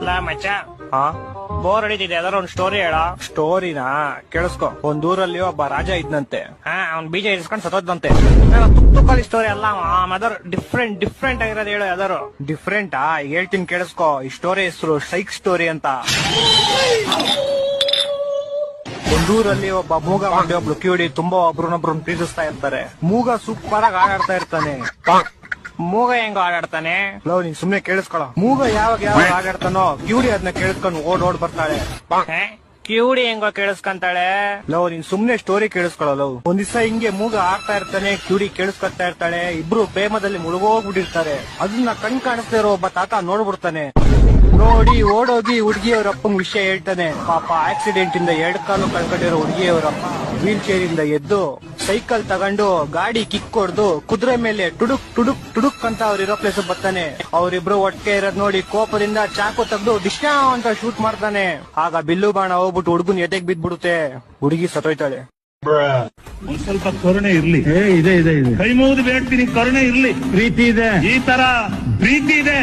ಲಾ ಮಚ್ಚ, ಹಾ ಬೋರ್ ಹೊಡಿತಿದೆ, ಯಾವ್ದಾರ ಒಂದ್ ಸ್ಟೋರಿ ಹೇಳ. ಸ್ಟೋರಿನಾ? ಕೇಳಿಸ್ಕೊ. ಒಂದೂರಲ್ಲಿ ಒಬ್ಬ ರಾಜ ಇದ್ನಂತೆ. ಅವ್ನ್ ಬೀಜ ಇರಿಸ್ಕೊಂಡ್ ಸತ್ತೋದ್ದಂತೆ. ತುಕ್ಕಲಿ ಸ್ಟೋರಿ ಅಲ್ಲ, ಯಾವ್ದಾರು ಡಿಫ್ರೆಂಟ್ ಆಗಿರೋದು ಹೇಳು ಯಾವ್ದಾರು. ಡಿಫ್ರೆಂಟಾ? ಹೇಳ್ತೀನಿ ಕೇಳಿಸ್ಕೊ. ಈ ಸ್ಟೋರಿ ಹೆಸರು ಸೈಕ್ ಸ್ಟೋರಿ ಅಂತ. ಒಂದೂರಲ್ಲಿ ಒಬ್ಬ ಮೂಗ ಮಾಡಿ ಒಬ್ಳು ಕಿವಿಡಿ ತುಂಬಾ ಒಬ್ರನ್ನೊಬ್ರನ್ನ ಪ್ರೀತಿಸ್ತಾ ಇರ್ತಾರೆ. ಮೂಗ ಸೂಪರ್ ಆಗಿ ಆಡಾಡ್ತಾ ಇರ್ತಾನೆ. ಮೂಗ ಹೆಂಗ ಆಡಾಡ್ತಾನೆ? ಲವ್, ನೀನ್ ಸುಮ್ನೆ ಕೇಳಿಸ್ಕೊಳ. ಮೂಗ ಯಾವಾಗ ಆಡಾಡ್ತಾನೋ ಕಿವಿಡಿ ಅದನ್ನ ಕೇಳಿಸ್ಕೊಂಡು ಓಡ್ ಬರ್ತಾಳೆ. ಕಿವುಡಿ ಹೆಂಗೋ ಕೇಳಿಸ್ಕೊಂತಾಳೆ? ಲವ್, ನೀನ್ ಸುಮ್ನೆ ಸ್ಟೋರಿ ಕೇಳಿಸ್ಕೊಳ. ಲವ್, ಒಂದ್ ದಿವಸ ಹಿಂಗೆ ಮೂಗ ಆಡ್ತಾ ಇರ್ತಾನೆ, ಕಿವಿಡಿ ಕೇಳಿಸ್ಕೊತಾ ಇರ್ತಾಳೆ. ಇಬ್ರು ಪ್ರೇಮದಲ್ಲಿ ಮುಳುಗೋಗ್ಬಿಟ್ಟಿರ್ತಾರೆ. ಅದನ್ನ ಕಾಣಿಸ್ತಾ ಇರೋ ಒಬ್ಬ ತಾತ ನೋಡ್ಬಿಡ್ತಾನೆ. ನೋಡಿ ಓಡೋಗಿ ಹುಡುಗಿಯವರ ಅಪ್ಪಂಗ್ ವಿಷಯ ಹೇಳ್ತಾನೆ. ಪಾಪ ಆಕ್ಸಿಡೆಂಟ್ ಇಂದ 2 ಕಾಲು ಕಳ್ಕೊಂಡಿರೋ ಹುಡುಗಿಯವರಪ್ಪ ವೀಲ್ ಚೇರ್ ಇಂದ ಎದ್ದು ಸೈಕಲ್ ತಗೊಂಡು ಗಾಡಿ ಕಿಕ್ ಹೊಡ್ದು ಕುದುರೆ ಮೇಲೆ ಟುಡುಕ್ ಅಂತ ಅವ್ರಿರೋ ಪ್ಲೇಸ್ ಬರ್ತಾನೆ. ಅವ್ರಿಬ್ರು ಒಟ್ಟಿಗೆ ಇರೋದ್ ನೋಡಿ ಕೋಪದಿಂದ ಚಾಕು ತೆಗೆದು ಡಿಶ್ನಾ ಅಂತ ಶೂಟ್ ಮಾಡ್ತಾನೆ. ಆಗ ಬಿಲ್ಲು ಬಾಣ ಹೋಗ್ಬಿಟ್ಟು ಹುಡುಗನ್ ಎದೆಗ್ ಬಿದ್ಬಿಡುತ್ತೆ. ಹುಡುಗಿ ಸತ್ತೋಯ್ತಾಳೆ. ಸ್ವಲ್ಪ ಕರುಣೆ ಇರ್ಲಿ. ಇದೆ ಕೈ ಮುಗಿದು ಬೇಡ್ತೀನಿ, ಕರುಣೆ ಇರ್ಲಿ. ಪ್ರೀತಿ ಇದೆ, ಈ ತರ ಪ್ರೀತಿ ಇದೆ.